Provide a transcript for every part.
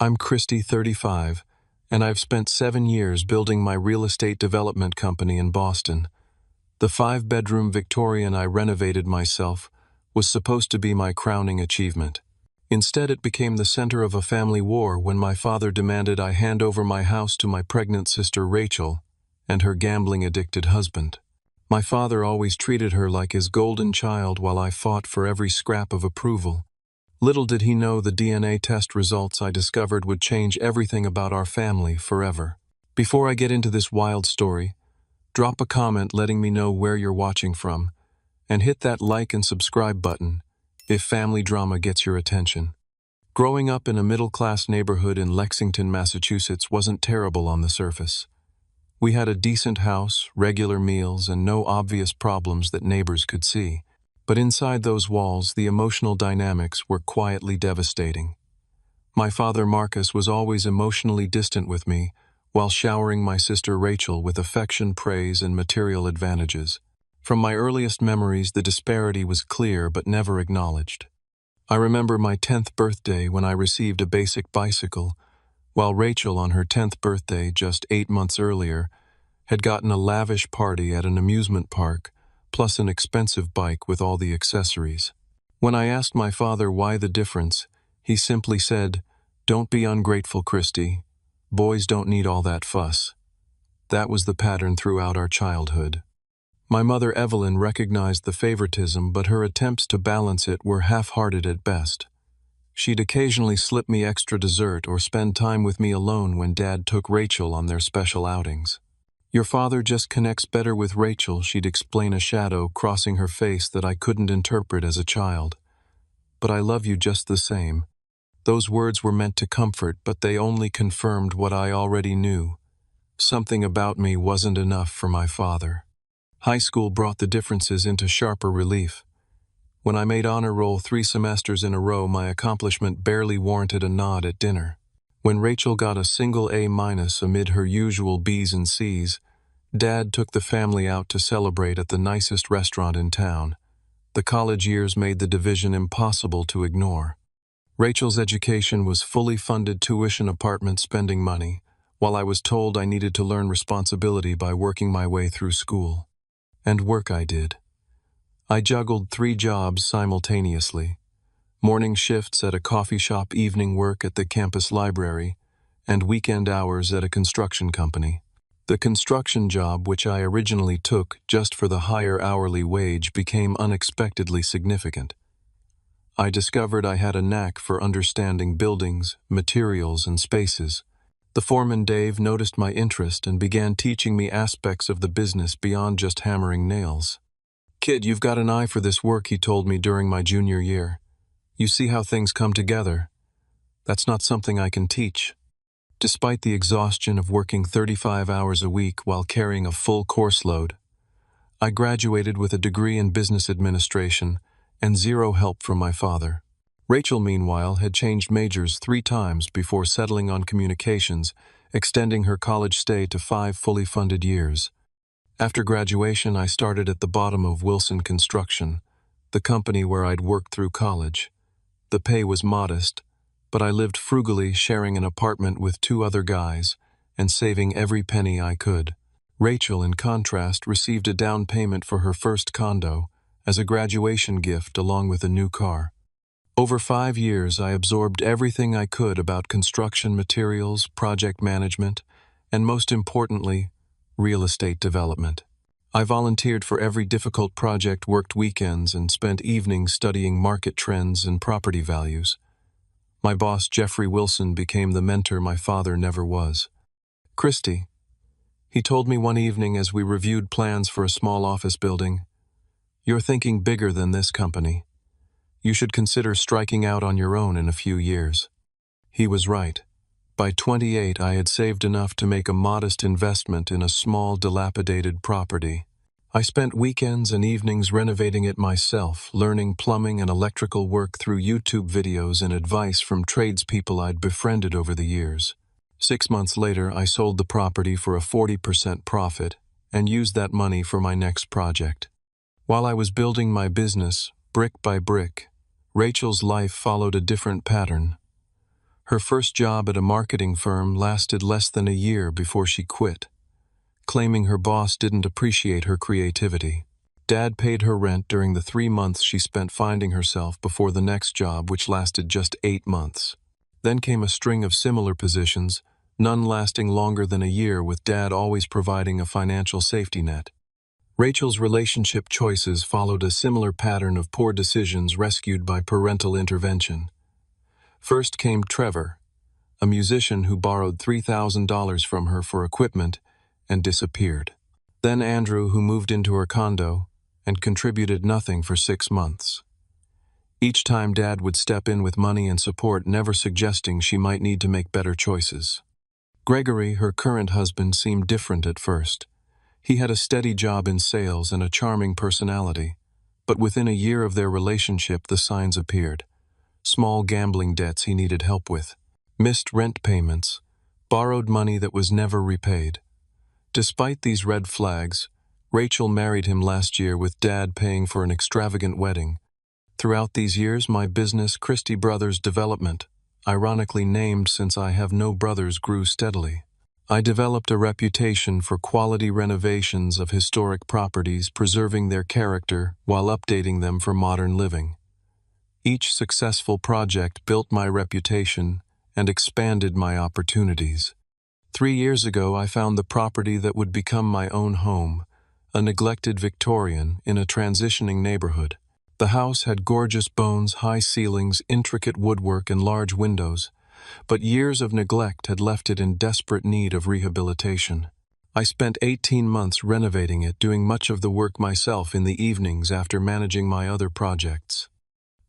I'm Christy, 35, and I've spent 7 years building my real estate development company in Boston. The 5-bedroom Victorian I renovated myself was supposed to be my crowning achievement. Instead, it became the center of a family war when my father demanded I hand over my house to my pregnant sister Rachel and her gambling-addicted husband. My father always treated her like his golden child while I fought for every scrap of approval. Little did he know the DNA test results I discovered would change everything about our family forever. Before I get into this wild story, drop a comment letting me know where you're watching from, and hit that like and subscribe button if family drama gets your attention. Growing up in a middle-class neighborhood in Lexington, Massachusetts wasn't terrible on the surface. We had a decent house, regular meals, and no obvious problems that neighbors could see. But inside those walls, the emotional dynamics were quietly devastating. My father Marcus was always emotionally distant with me, while showering my sister Rachel with affection, praise, and material advantages. From my earliest memories, the disparity was clear but never acknowledged. I remember my 10th birthday when I received a basic bicycle, while Rachel, on her 10th birthday just 8 months earlier, had gotten a lavish party at an amusement park, plus an expensive bike with all the accessories. When I asked my father why the difference, he simply said, "Don't be ungrateful, Christy. Boys don't need all that fuss." That was the pattern throughout our childhood. My mother Evelyn recognized the favoritism, but her attempts to balance it were half-hearted at best. She'd occasionally slip me extra dessert or spend time with me alone when Dad took Rachel on their special outings. "Your father just connects better with Rachel," she'd explain, a shadow crossing her face that I couldn't interpret as a child. "But I love you just the same." Those words were meant to comfort, but they only confirmed what I already knew. Something about me wasn't enough for my father. High school brought the differences into sharper relief. When I made honor roll 3 semesters in a row, my accomplishment barely warranted a nod at dinner. When Rachel got a single A- amid her usual B's and C's, Dad took the family out to celebrate at the nicest restaurant in town. The college years made the division impossible to ignore. Rachel's education was fully funded tuition apartment spending money, while I was told I needed to learn responsibility by working my way through school. And work I did. I juggled 3 jobs simultaneously. Morning shifts at a coffee shop, evening work at the campus library, and weekend hours at a construction company. The construction job, which I originally took just for the higher hourly wage, became unexpectedly significant. I discovered I had a knack for understanding buildings, materials, and spaces. The foreman Dave noticed my interest and began teaching me aspects of the business beyond just hammering nails. "Kid, you've got an eye for this work," he told me during my junior year. "You see how things come together. That's not something I can teach." Despite the exhaustion of working 35 hours a week while carrying a full course load, I graduated with a degree in business administration and 0 help from my father. Rachel, meanwhile, had changed majors 3 times before settling on communications, extending her college stay to 5 fully funded years. After graduation, I started at the bottom of Wilson Construction, the company where I'd worked through college. The pay was modest, but I lived frugally, sharing an apartment with 2 other guys and saving every penny I could. Rachel, in contrast, received a down payment for her first condo as a graduation gift along with a new car. Over 5 years, I absorbed everything I could about construction materials, project management, and most importantly, real estate development. I volunteered for every difficult project, worked weekends, and spent evenings studying market trends and property values. My boss, Jeffrey Wilson, became the mentor my father never was. "Christy," he told me one evening as we reviewed plans for a small office building, "you're thinking bigger than this company. You should consider striking out on your own in a few years." He was right. By 28, I had saved enough to make a modest investment in a small, dilapidated property. I spent weekends and evenings renovating it myself, learning plumbing and electrical work through YouTube videos and advice from tradespeople I'd befriended over the years. 6 months later, I sold the property for a 40% profit and used that money for my next project. While I was building my business, brick by brick, Rachel's life followed a different pattern. Her first job at a marketing firm lasted less than a year before she quit, claiming her boss didn't appreciate her creativity. Dad paid her rent during the 3 months she spent finding herself before the next job, which lasted just 8 months. Then came a string of similar positions, none lasting longer than a year, with Dad always providing a financial safety net. Rachel's relationship choices followed a similar pattern of poor decisions rescued by parental intervention. First came Trevor, a musician who borrowed $3,000 from her for equipment and disappeared. Then Andrew, who moved into her condo and contributed nothing for 6 months. Each time Dad would step in with money and support, never suggesting she might need to make better choices. Gregory, her current husband, seemed different at first. He had a steady job in sales and a charming personality, but within a year of their relationship the signs appeared. Small gambling debts he needed help with, missed rent payments, borrowed money that was never repaid. Despite these red flags, Rachel married him last year, with Dad paying for an extravagant wedding. Throughout these years, my business, Christie Brothers Development, ironically named since I have no brothers, grew steadily. I developed a reputation for quality renovations of historic properties, preserving their character while updating them for modern living. Each successful project built my reputation and expanded my opportunities. 3 years ago, I found the property that would become my own home, a neglected Victorian in a transitioning neighborhood. The house had gorgeous bones, high ceilings, intricate woodwork, and large windows, but years of neglect had left it in desperate need of rehabilitation. I spent 18 months renovating it, doing much of the work myself in the evenings after managing my other projects.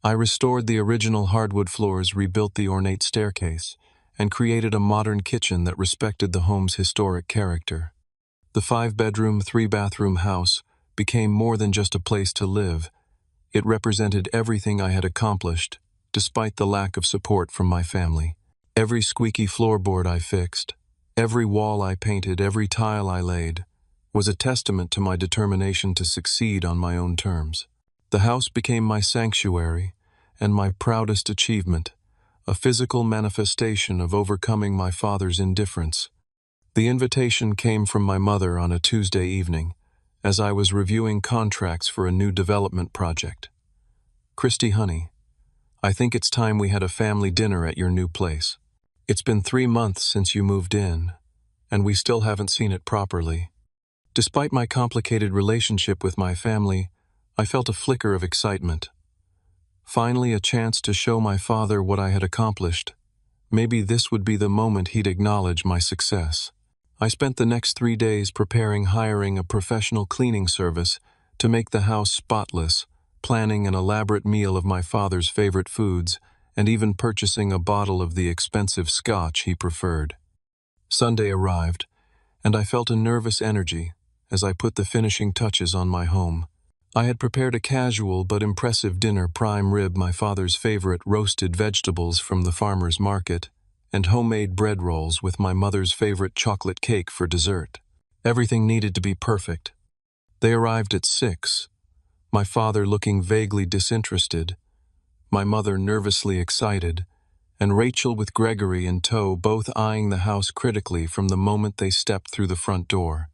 I restored the original hardwood floors, rebuilt the ornate staircase, and created a modern kitchen that respected the home's historic character. The 5-bedroom, 3-bathroom house became more than just a place to live. It represented everything I had accomplished, despite the lack of support from my family. Every squeaky floorboard I fixed, every wall I painted, every tile I laid, was a testament to my determination to succeed on my own terms. The house became my sanctuary and my proudest achievement, a physical manifestation of overcoming my father's indifference. The invitation came from my mother on a Tuesday evening, as I was reviewing contracts for a new development project. "Christy, honey, I think it's time we had a family dinner at your new place. It's been 3 months since you moved in, and we still haven't seen it properly." Despite my complicated relationship with my family, I felt a flicker of excitement. Finally, a chance to show my father what I had accomplished. Maybe this would be the moment he'd acknowledge my success. I spent the next 3 days hiring a professional cleaning service to make the house spotless, planning an elaborate meal of my father's favorite foods, and even purchasing a bottle of the expensive scotch he preferred. Sunday arrived, and I felt a nervous energy as I put the finishing touches on my home. I had prepared a casual but impressive dinner: prime rib, my father's favorite, roasted vegetables from the farmer's market, and homemade bread rolls with my mother's favorite chocolate cake for dessert. Everything needed to be perfect. They arrived at 6, my father looking vaguely disinterested, my mother nervously excited, and Rachel with Gregory in tow, both eyeing the house critically from the moment they stepped through the front door.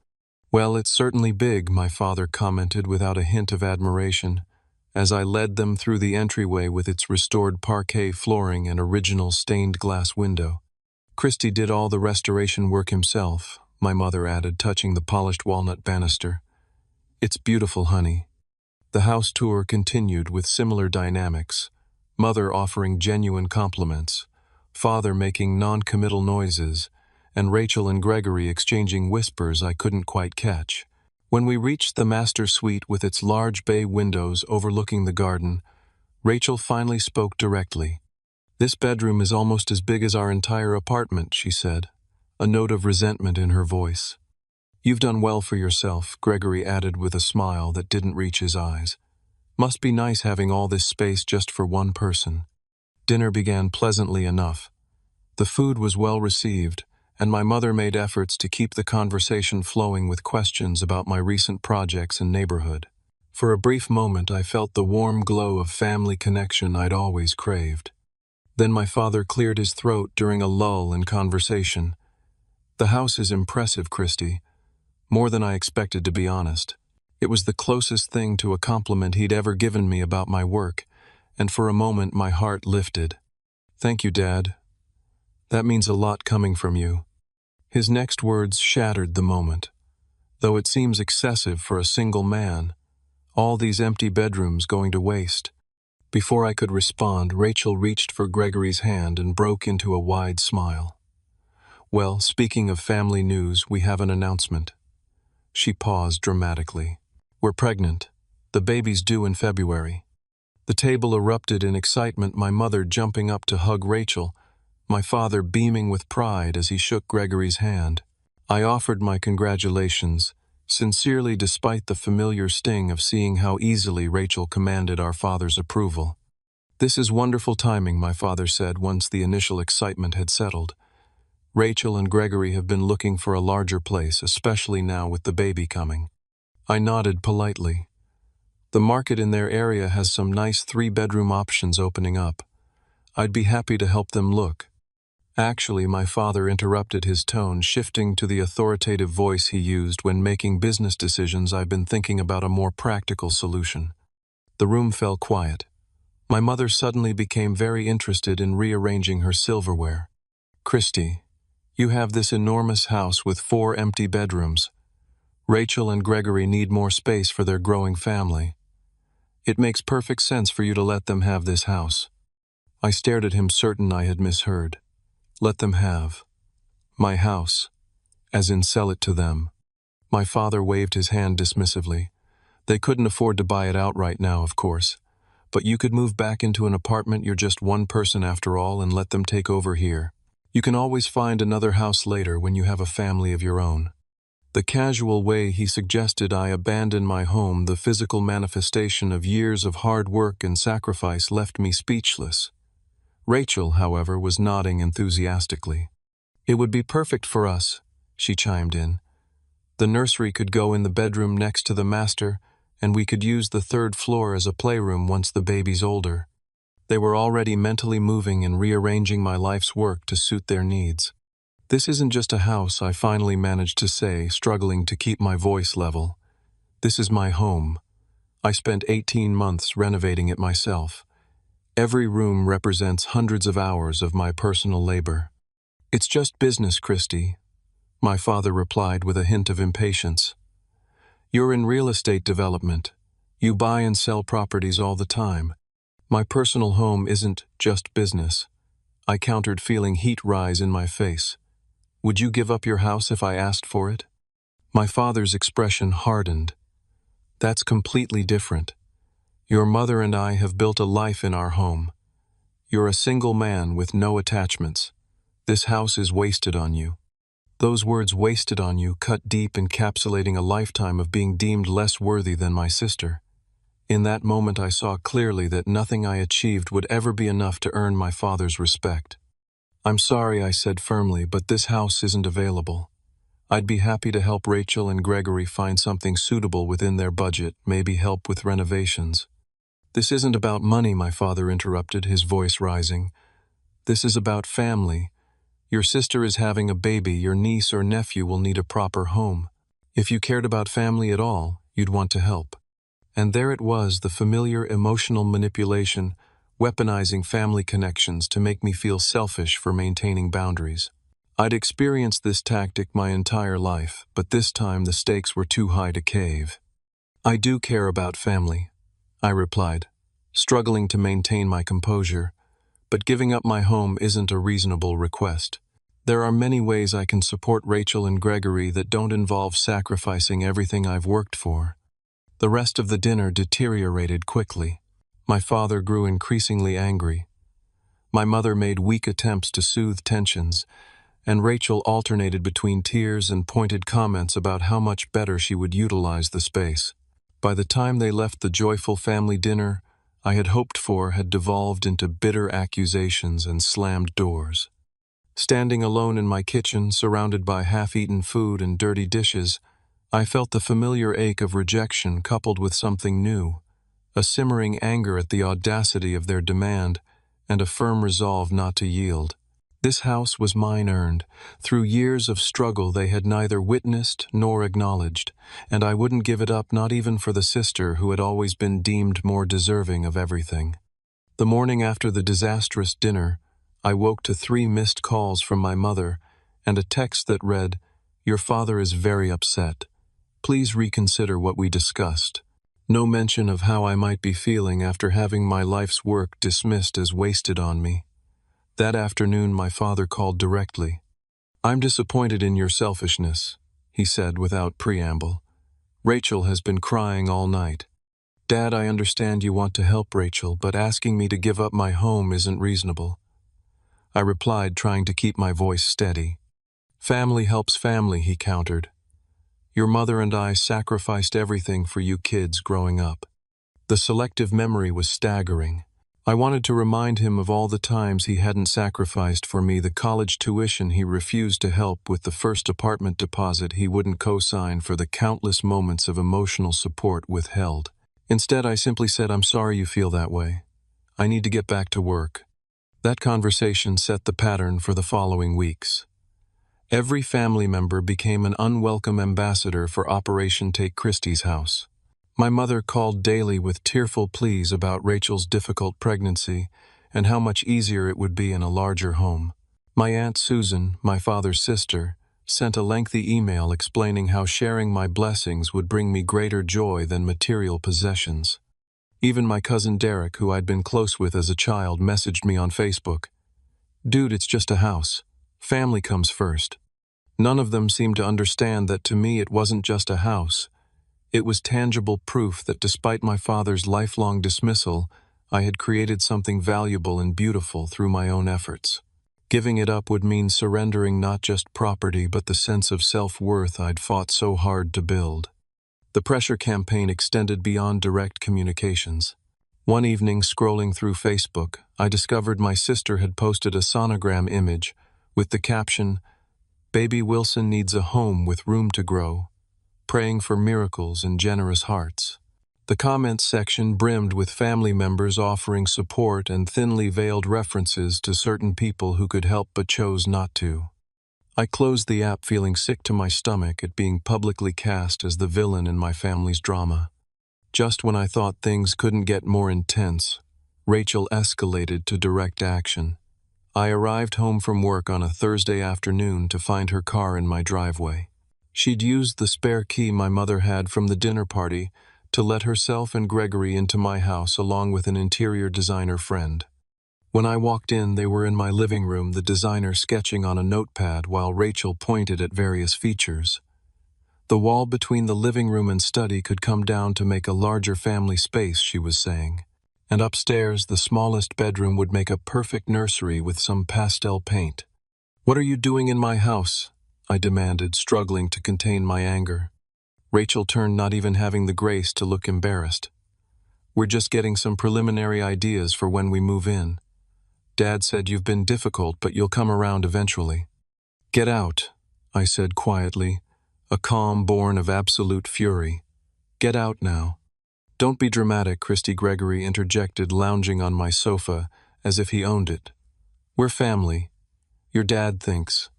"Well, it's certainly big," my father commented without a hint of admiration, as I led them through the entryway with its restored parquet flooring and original stained glass window. "Christy did all the restoration work himself," my mother added, touching the polished walnut banister. "It's beautiful, honey." The house tour continued with similar dynamics, mother offering genuine compliments, father making non-committal noises, and Rachel and Gregory exchanging whispers I couldn't quite catch. When we reached the master suite with its large bay windows overlooking the garden, Rachel finally spoke directly. "This bedroom is almost as big as our entire apartment," she said, a note of resentment in her voice. "You've done well for yourself," Gregory added with a smile that didn't reach his eyes. "Must be nice having all this space just for one person." Dinner began pleasantly enough. The food was well received, and my mother made efforts to keep the conversation flowing with questions about my recent projects and neighborhood. For a brief moment, I felt the warm glow of family connection I'd always craved. Then my father cleared his throat during a lull in conversation. "The house is impressive, Christy. More than I expected, to be honest. It was the closest thing to a compliment he'd ever given me about my work, and for a moment my heart lifted. Thank you, Dad. That means a lot coming from you." His next words shattered the moment. "Though it seems excessive for a single man, all these empty bedrooms going to waste." Before I could respond, Rachel reached for Gregory's hand and broke into a wide smile. "Well, speaking of family news, we have an announcement." She paused dramatically. "We're pregnant. The baby's due in February." The table erupted in excitement, my mother jumping up to hug Rachel, my father beaming with pride as he shook Gregory's hand. I offered my congratulations, sincerely, despite the familiar sting of seeing how easily Rachel commanded our father's approval. "This is wonderful timing," my father said once the initial excitement had settled. "Rachel and Gregory have been looking for a larger place, especially now with the baby coming." I nodded politely. "The market in their area has some nice 3-bedroom options opening up. I'd be happy to help them look." Actually, my father interrupted, his tone shifting to the authoritative voice he used when making business decisions. "I've been thinking about a more practical solution." The room fell quiet. My mother suddenly became very interested in rearranging her silverware. "Christy, you have this enormous house with 4 empty bedrooms. Rachel and Gregory need more space for their growing family. It makes perfect sense for you to let them have this house." I stared at him, certain I had misheard. "Let them have my house, as in sell it to them." My father waved his hand dismissively. "They couldn't afford to buy it outright now, of course. But you could move back into an apartment. You're just one person after all, and let them take over here. You can always find another house later when you have a family of your own." The casual way he suggested I abandon my home, the physical manifestation of years of hard work and sacrifice, left me speechless. Rachel, however, was nodding enthusiastically. "It would be perfect for us," she chimed in. "The nursery could go in the bedroom next to the master, and we could use the 3rd floor as a playroom once the baby's older." They were already mentally moving and rearranging my life's work to suit their needs. "This isn't just a house," I finally managed to say, struggling to keep my voice level. "This is my home. I spent 18 months renovating it myself. Every room represents hundreds of hours of my personal labor." "It's just business, Christy," my father replied with a hint of impatience. "You're in real estate development. You buy and sell properties all the time. My personal home isn't just business." I countered, feeling heat rise in my face. "Would you give up your house if I asked for it?" My father's expression hardened. "That's completely different. Your mother and I have built a life in our home. You're a single man with no attachments. This house is wasted on you." Those words, "wasted on you," cut deep, encapsulating a lifetime of being deemed less worthy than my sister. In that moment I saw clearly that nothing I achieved would ever be enough to earn my father's respect. "I'm sorry," I said firmly, "but this house isn't available. I'd be happy to help Rachel and Gregory find something suitable within their budget, maybe help with renovations." "This isn't about money," my father interrupted, his voice rising. "This is about family. Your sister is having a baby. Your niece or nephew will need a proper home. If you cared about family at all, you'd want to help." And there it was, the familiar emotional manipulation, weaponizing family connections to make me feel selfish for maintaining boundaries. I'd experienced this tactic my entire life, but this time the stakes were too high to cave. "I do care about family," I replied, struggling to maintain my composure, "but giving up my home isn't a reasonable request. There are many ways I can support Rachel and Gregory that don't involve sacrificing everything I've worked for." The rest of the dinner deteriorated quickly. My father grew increasingly angry. My mother made weak attempts to soothe tensions, and Rachel alternated between tears and pointed comments about how much better she would utilize the space. By the time they left, the joyful family dinner I had hoped for had devolved into bitter accusations and slammed doors. Standing alone in my kitchen, surrounded by half-eaten food and dirty dishes, I felt the familiar ache of rejection coupled with something new, a simmering anger at the audacity of their demand and a firm resolve not to yield. This house was mine earned. Through years of struggle they had neither witnessed nor acknowledged, and I wouldn't give it up, not even for the sister who had always been deemed more deserving of everything. The morning after the disastrous dinner, I woke to 3 missed calls from my mother and a text that read, "Your father is very upset. Please reconsider what we discussed." No mention of how I might be feeling after having my life's work dismissed as wasted on me. That afternoon my father called directly. "I'm disappointed in your selfishness," he said without preamble. "Rachel has been crying all night. Dad, I understand you want to help Rachel, but asking me to give up my home isn't reasonable." I replied, trying to keep my voice steady. "Family helps family," he countered. "Your mother and I sacrificed everything for you kids growing up." The selective memory was staggering. I wanted to remind him of all the times he hadn't sacrificed for me, the college tuition he refused to help with, the first apartment deposit he wouldn't co-sign for, the countless moments of emotional support withheld. Instead, I simply said, "I'm sorry you feel that way. I need to get back to work." That conversation set the pattern for the following weeks. Every family member became an unwelcome ambassador for Operation Take Christie's House. My mother called daily with tearful pleas about Rachel's difficult pregnancy and how much easier it would be in a larger home. My Aunt Susan, my father's sister, sent a lengthy email explaining how sharing my blessings would bring me greater joy than material possessions. Even my cousin Derek, who I'd been close with as a child, messaged me on Facebook. "Dude, it's just a house. Family comes first." None of them seemed to understand that to me it wasn't just a house. It was tangible proof that despite my father's lifelong dismissal, I had created something valuable and beautiful through my own efforts. Giving it up would mean surrendering not just property but the sense of self-worth I'd fought so hard to build. The pressure campaign extended beyond direct communications. One evening, scrolling through Facebook, I discovered my sister had posted a sonogram image with the caption, "Baby Wilson needs a home with room to grow. Praying for miracles and generous hearts." The comments section brimmed with family members offering support and thinly veiled references to certain people who could help but chose not to. I closed the app feeling sick to my stomach at being publicly cast as the villain in my family's drama. Just when I thought things couldn't get more intense, Rachel escalated to direct action. I arrived home from work on a Thursday afternoon to find her car in my driveway. She'd used the spare key my mother had from the dinner party to let herself and Gregory into my house along with an interior designer friend. When I walked in, they were in my living room, the designer sketching on a notepad while Rachel pointed at various features. The wall between the living room and study could come down to make a larger family space, she was saying. And upstairs, the smallest bedroom would make a perfect nursery with some pastel paint. "What are you doing in my house?" I demanded, struggling to contain my anger. Rachel turned, not even having the grace to look embarrassed. "We're just getting some preliminary ideas for when we move in. Dad said you've been difficult, but you'll come around eventually." "Get out," I said quietly, a calm born of absolute fury. "Get out now." "Don't be dramatic," Christy Gregory interjected, lounging on my sofa as if he owned it. "We're family. Your dad thinks."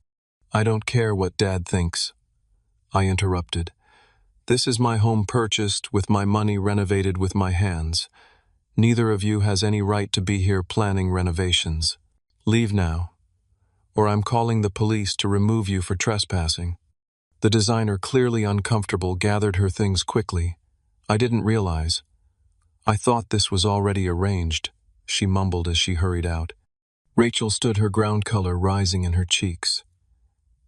"I don't care what Dad thinks," I interrupted. "This is my home, purchased with my money, renovated with my hands. Neither of you has any right to be here planning renovations. Leave now, or I'm calling the police to remove you for trespassing." The designer, clearly uncomfortable, gathered her things quickly. "I didn't realize. I thought this was already arranged," she mumbled as she hurried out. Rachel stood, her ground color rising in her cheeks.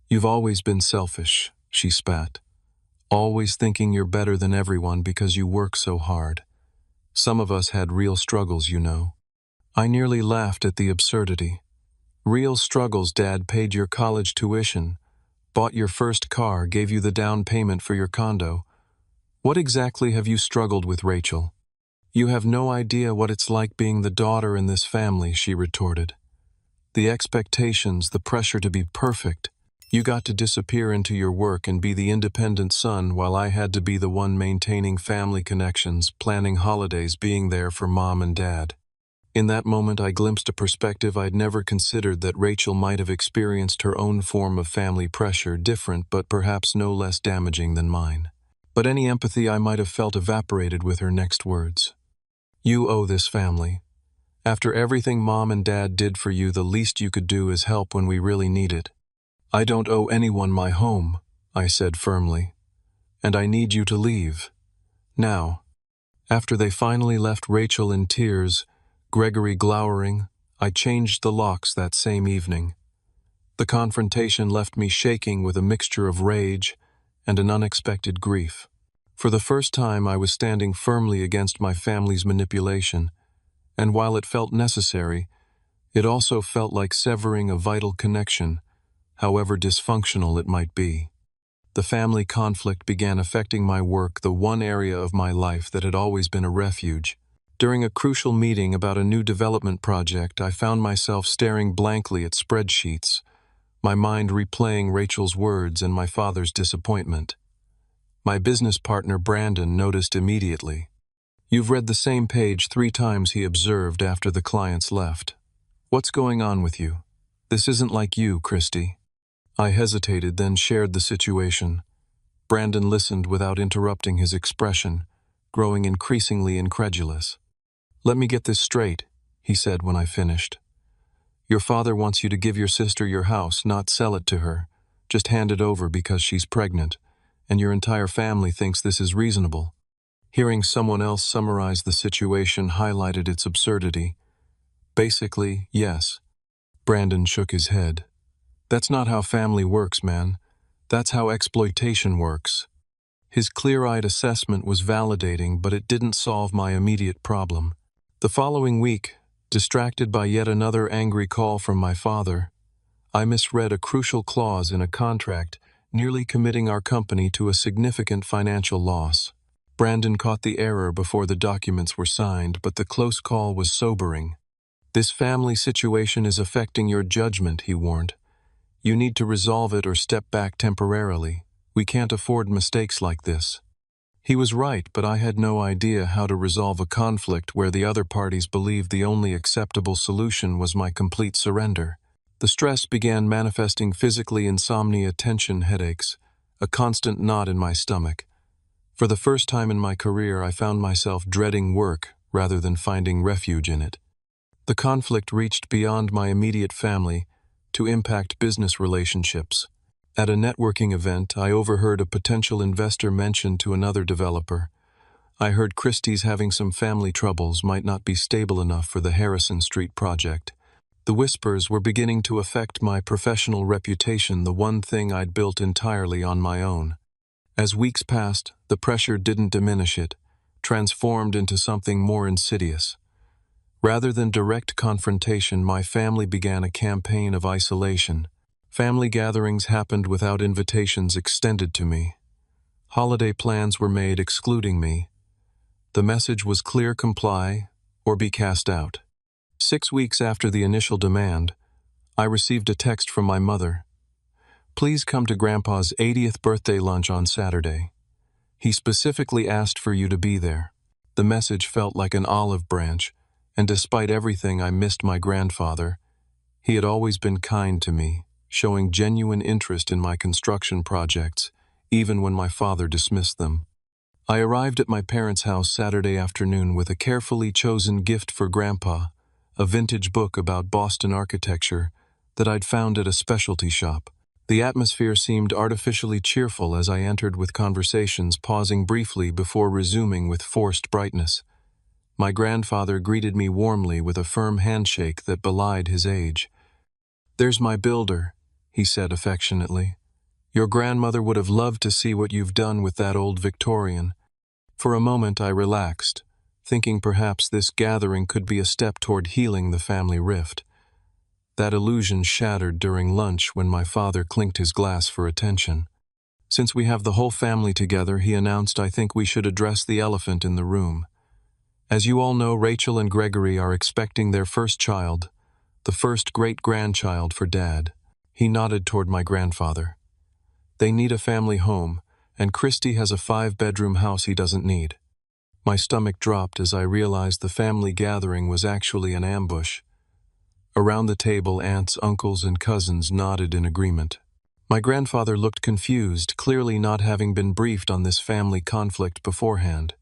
"You've always been selfish," she spat. "Always thinking you're better than everyone because you work so hard. Some of us had real struggles, you know." I nearly laughed at the absurdity. "Real struggles? Dad paid your college tuition, bought your first car, gave you the down payment for your condo. What exactly have you struggled with, Rachel?" "You have no idea what it's like being the daughter in this family," she retorted. "The expectations, the pressure to be perfect. You got to disappear into your work and be the independent son, while I had to be the one maintaining family connections, planning holidays, being there for Mom and Dad." In that moment, I glimpsed a perspective I'd never considered, that Rachel might have experienced her own form of family pressure, different but perhaps no less damaging than mine. But any empathy I might have felt evaporated with her next words. "You owe this family. After everything Mom and Dad did for you, the least you could do is help when we really need it." "I don't owe anyone my home," I said firmly. "And I need you to leave. Now." After they finally left, Rachel in tears, Gregory glowering, I changed the locks that same evening. The confrontation left me shaking with a mixture of rage and an unexpected grief. For the first time, I was standing firmly against my family's manipulation, and while it felt necessary, it also felt like severing a vital connection, however dysfunctional it might be. The family conflict began affecting my work, the one area of my life that had always been a refuge. During a crucial meeting about a new development project, I found myself staring blankly at spreadsheets, my mind replaying Rachel's words and my father's disappointment. My business partner Brandon noticed immediately. "You've read the same page 3 times," he observed after the clients left. "What's going on with you? This isn't like you, Christy." I hesitated, then shared the situation. Brandon listened without interrupting, his expression growing increasingly incredulous. "Let me get this straight," he said when I finished. "Your father wants you to give your sister your house, not sell it to her. Just hand it over because she's pregnant, and your entire family thinks this is reasonable." Hearing someone else summarize the situation highlighted its absurdity. "Basically, yes." Brandon shook his head. "That's not how family works, man. That's how exploitation works." His clear-eyed assessment was validating, but it didn't solve my immediate problem. The following week, distracted by yet another angry call from my father, I misread a crucial clause in a contract, nearly committing our company to a significant financial loss. Brandon caught the error before the documents were signed, but the close call was sobering. "This family situation is affecting your judgment," he warned. "You need to resolve it or step back temporarily. We can't afford mistakes like this." He was right, but I had no idea how to resolve a conflict where the other parties believed the only acceptable solution was my complete surrender. The stress began manifesting physically: insomnia, tension, headaches, a constant knot in my stomach. For the first time in my career, I found myself dreading work rather than finding refuge in it. The conflict reached beyond my immediate family to impact business relationships. At a networking event, I overheard a potential investor mention to another developer, "I heard Christie's having some family troubles, might not be stable enough for the Harrison Street project." The whispers were beginning to affect my professional reputation, the one thing I'd built entirely on my own. As weeks passed, the pressure didn't diminish, it transformed into something more insidious. Rather than direct confrontation, my family began a campaign of isolation. Family gatherings happened without invitations extended to me. Holiday plans were made excluding me. The message was clear: comply or be cast out. 6 weeks after the initial demand, I received a text from my mother. "Please come to Grandpa's 80th birthday lunch on Saturday. He specifically asked for you to be there." The message felt like an olive branch, and despite everything I missed my grandfather, he had always been kind to me, showing genuine interest in my construction projects, even when my father dismissed them. I arrived at my parents' house Saturday afternoon with a carefully chosen gift for Grandpa, a vintage book about Boston architecture that I'd found at a specialty shop. The atmosphere seemed artificially cheerful as I entered, with conversations pausing briefly before resuming with forced brightness. My grandfather greeted me warmly with a firm handshake that belied his age. "There's my builder," he said affectionately. "Your grandmother would have loved to see what you've done with that old Victorian." For a moment I relaxed, thinking perhaps this gathering could be a step toward healing the family rift. That illusion shattered during lunch when my father clinked his glass for attention. "Since we have the whole family together," he announced, "I think we should address the elephant in the room. As you all know, Rachel and Gregory are expecting their first child, the first great-grandchild for Dad." He nodded toward my grandfather. "They need a family home, and Christy has a 5-bedroom house he doesn't need." My stomach dropped as I realized the family gathering was actually an ambush. Around the table, aunts, uncles, and cousins nodded in agreement. My grandfather looked confused, clearly not having been briefed on this family conflict beforehand.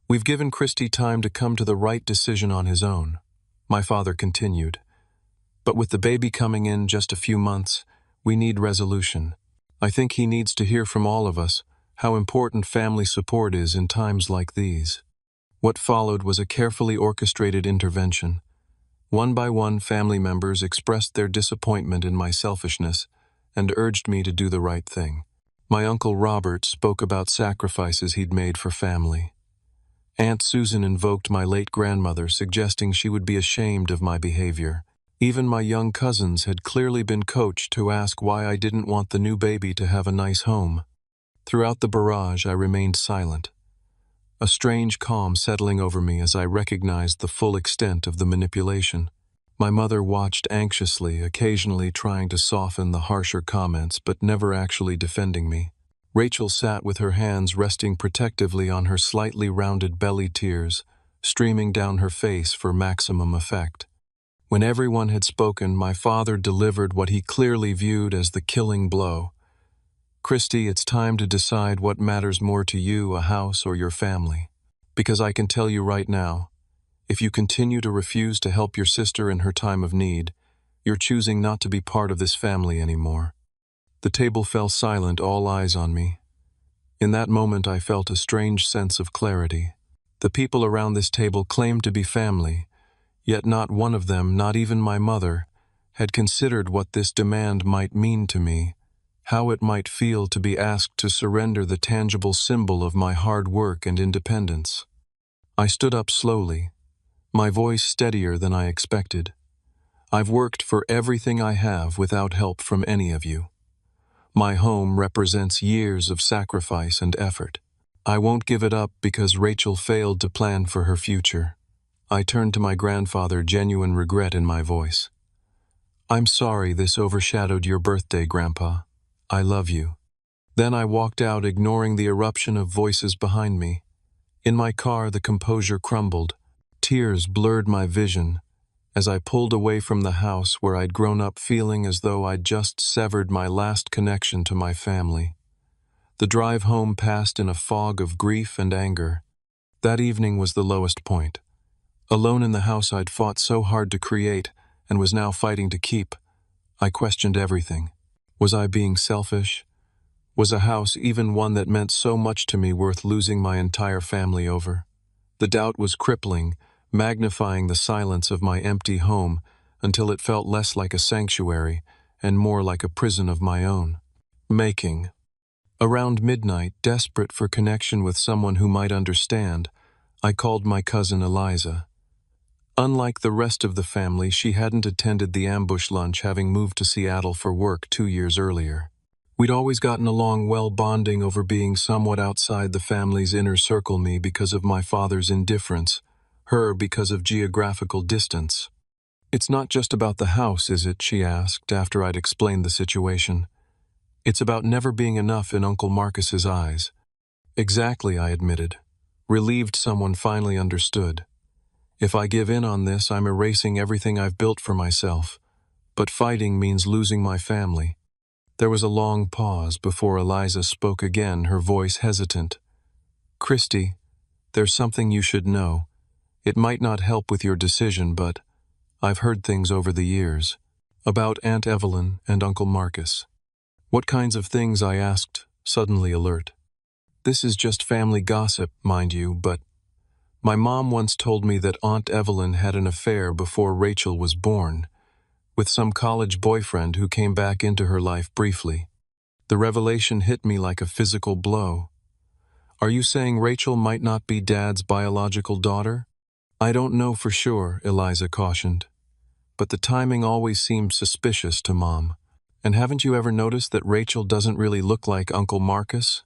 "We've given Christy time to come to the right decision on his own," my father continued. "But with the baby coming in just a few months, we need resolution. I think he needs to hear from all of us how important family support is in times like these." What followed was a carefully orchestrated intervention. One by one, family members expressed their disappointment in my selfishness and urged me to do the right thing. My Uncle Robert spoke about sacrifices he'd made for family. Aunt Susan invoked my late grandmother, suggesting she would be ashamed of my behavior. Even my young cousins had clearly been coached to ask why I didn't want the new baby to have a nice home. Throughout the barrage, I remained silent, a strange calm settling over me as I recognized the full extent of the manipulation. My mother watched anxiously, occasionally trying to soften the harsher comments, but never actually defending me. Rachel sat with her hands resting protectively on her slightly rounded belly, tears streaming down her face for maximum effect. When everyone had spoken, my father delivered what he clearly viewed as the killing blow. "Christy, it's time to decide what matters more to you, a house or your family. Because I can tell you right now, if you continue to refuse to help your sister in her time of need, you're choosing not to be part of this family anymore." The table fell silent, all eyes on me. In that moment, I felt a strange sense of clarity. The people around this table claimed to be family, yet not one of them, not even my mother, had considered what this demand might mean to me, how it might feel to be asked to surrender the tangible symbol of my hard work and independence. I stood up slowly, my voice steadier than I expected. "I've worked for everything I have without help from any of you. My home represents years of sacrifice and effort. I won't give it up because Rachel failed to plan for her future." I turned to my grandfather, genuine regret in my voice. "I'm sorry this overshadowed your birthday, Grandpa. I love you." Then I walked out, ignoring the eruption of voices behind me. In my car, the composure crumbled. Tears blurred my vision as I pulled away from the house where I'd grown up, feeling as though I'd just severed my last connection to my family. The drive home passed in a fog of grief and anger. That evening was the lowest point. Alone in the house I'd fought so hard to create and was now fighting to keep, I questioned everything. Was I being selfish? Was a house, even one that meant so much to me, worth losing my entire family over? The doubt was crippling, magnifying the silence of my empty home until it felt less like a sanctuary and more like a prison of my own making. Around midnight, desperate for connection with someone who might understand, I called my cousin Eliza. Unlike the rest of the family, she hadn't attended the ambush lunch, having moved to Seattle for work 2 years earlier. We'd always gotten along well, bonding over being somewhat outside the family's inner circle, me because of my father's indifference, her because of geographical distance. "It's not just about the house, is it?" she asked after I'd explained the situation. "It's about never being enough in Uncle Marcus's eyes." "Exactly," I admitted, relieved someone finally understood. "If I give in on this, I'm erasing everything I've built for myself. But fighting means losing my family." There was a long pause before Eliza spoke again, her voice hesitant. "Christy, there's something you should know. It might not help with your decision, but I've heard things over the years. About Aunt Evelyn and Uncle Marcus." "What kinds of things?" I asked, suddenly alert. "This is just family gossip, mind you, but my mom once told me that Aunt Evelyn had an affair before Rachel was born, with some college boyfriend who came back into her life briefly. The revelation hit me like a physical blow." "Are you saying Rachel might not be Dad's biological daughter?" "I don't know for sure," Eliza cautioned. "But the timing always seemed suspicious to Mom. And haven't you ever noticed that Rachel doesn't really look like Uncle Marcus?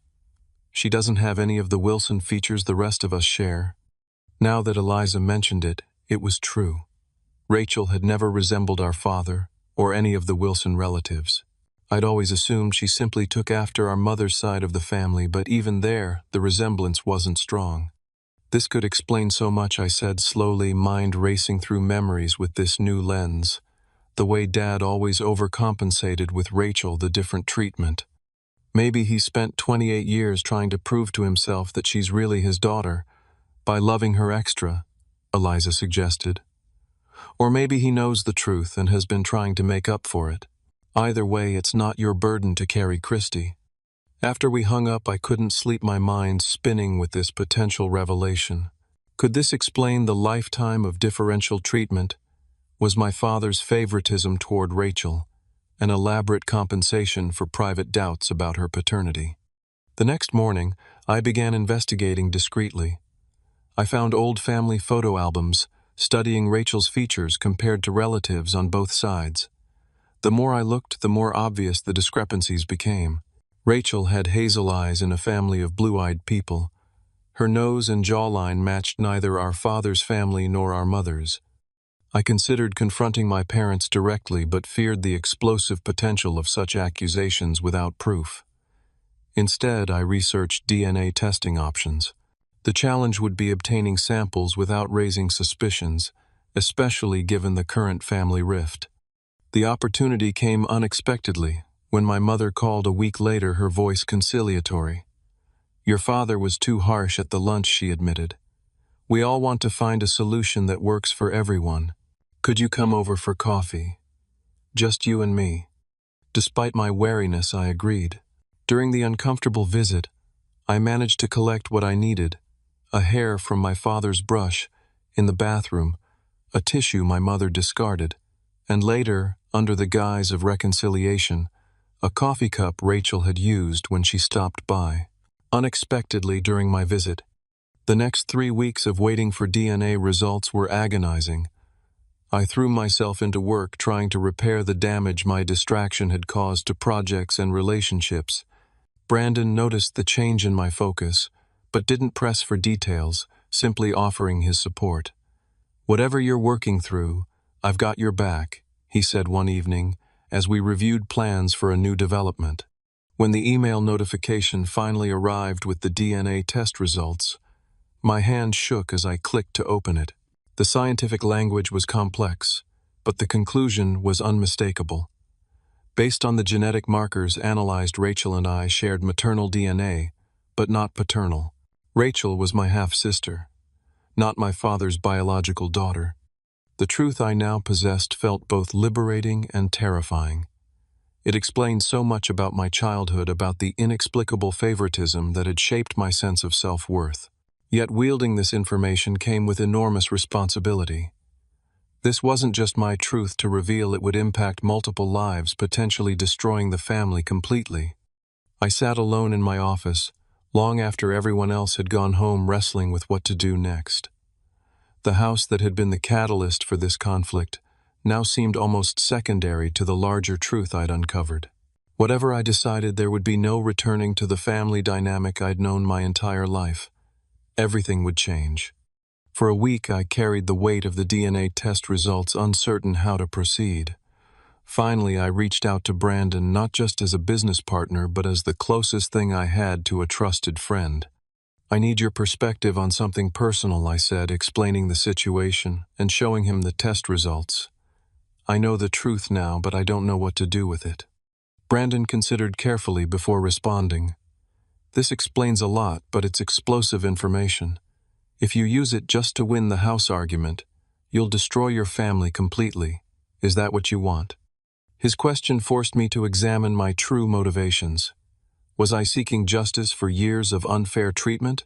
She doesn't have any of the Wilson features the rest of us share." Now that Eliza mentioned it, it was true. Rachel had never resembled our father or any of the Wilson relatives. I'd always assumed she simply took after our mother's side of the family, but even there, the resemblance wasn't strong. This could explain so much, I said slowly, mind racing through memories with this new lens. The way Dad always overcompensated with Rachel, the different treatment. Maybe he spent 28 years trying to prove to himself that she's really his daughter, by loving her extra, Eliza suggested. Or maybe he knows the truth and has been trying to make up for it. Either way, it's not your burden to carry Christy. After we hung up, I couldn't sleep, my mind spinning with this potential revelation. Could this explain the lifetime of differential treatment? Was my father's favoritism toward Rachel an elaborate compensation for private doubts about her paternity? The next morning, I began investigating discreetly. I found old family photo albums, studying Rachel's features compared to relatives on both sides. The more I looked, the more obvious the discrepancies became. Rachel had hazel eyes in a family of blue-eyed people. Her nose and jawline matched neither our father's family nor our mother's. I considered confronting my parents directly, but feared the explosive potential of such accusations without proof. Instead, I researched DNA testing options. The challenge would be obtaining samples without raising suspicions, especially given the current family rift. The opportunity came unexpectedly, when my mother called a week later, her voice conciliatory. "Your father was too harsh at the lunch," she admitted. "We all want to find a solution that works for everyone. Could you come over for coffee? Just you and me." Despite my wariness, I agreed. During the uncomfortable visit, I managed to collect what I needed: a hair from my father's brush in the bathroom, a tissue my mother discarded, and later, under the guise of reconciliation, a coffee cup Rachel had used when she stopped by. Unexpectedly during my visit, the next 3 weeks of waiting for DNA results were agonizing. I threw myself into work trying to repair the damage my distraction had caused to projects and relationships. Brandon noticed the change in my focus, but didn't press for details, simply offering his support. "Whatever you're working through, I've got your back," he said one evening, as we reviewed plans for a new development. When the email notification finally arrived with the DNA test results, my hand shook as I clicked to open it. The scientific language was complex, but the conclusion was unmistakable. Based on the genetic markers analyzed, Rachel and I shared maternal DNA, but not paternal. Rachel was my half-sister, not my father's biological daughter. The truth I now possessed felt both liberating and terrifying. It explained so much about my childhood, about the inexplicable favoritism that had shaped my sense of self-worth. Yet wielding this information came with enormous responsibility. This wasn't just my truth to reveal, it would impact multiple lives, potentially destroying the family completely. I sat alone in my office, long after everyone else had gone home, wrestling with what to do next. The house that had been the catalyst for this conflict now seemed almost secondary to the larger truth I'd uncovered. Whatever I decided, there would be no returning to the family dynamic I'd known my entire life. Everything would change. For a week, I carried the weight of the DNA test results, uncertain how to proceed. Finally, I reached out to Brandon, not just as a business partner, but as the closest thing I had to a trusted friend. "I need your perspective on something personal," I said, explaining the situation and showing him the test results. "I know the truth now, but I don't know what to do with it." Brandon considered carefully before responding. "This explains a lot, but it's explosive information. If you use it just to win the house argument, you'll destroy your family completely. Is that what you want?" His question forced me to examine my true motivations. Was I seeking justice for years of unfair treatment,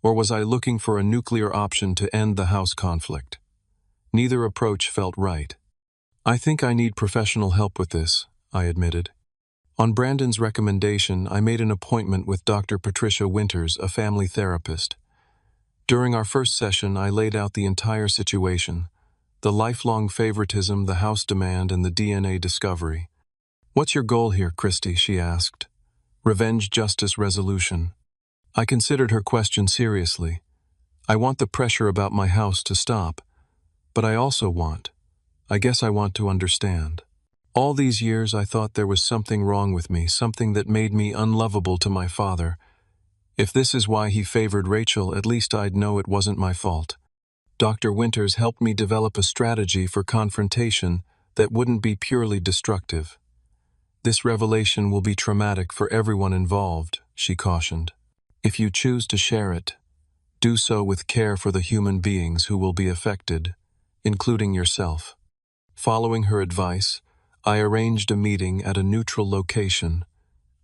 or was I looking for a nuclear option to end the house conflict? Neither approach felt right. "I think I need professional help with this," I admitted. On Brandon's recommendation, I made an appointment with Dr. Patricia Winters, a family therapist. During our first session, I laid out the entire situation: the lifelong favoritism, the house demand, and the DNA discovery. "What's your goal here, Christy?" she asked. "Revenge, justice, resolution?" I considered her question seriously. "I want the pressure about my house to stop, but I guess I want to understand. All these years I thought there was something wrong with me, something that made me unlovable to my father. If this is why he favored Rachel, at least I'd know it wasn't my fault. Dr. Winters helped me develop a strategy for confrontation that wouldn't be purely destructive. This revelation will be traumatic for everyone involved, she cautioned. If you choose to share it, do so with care for the human beings who will be affected, including yourself. Following her advice, I arranged a meeting at a neutral location,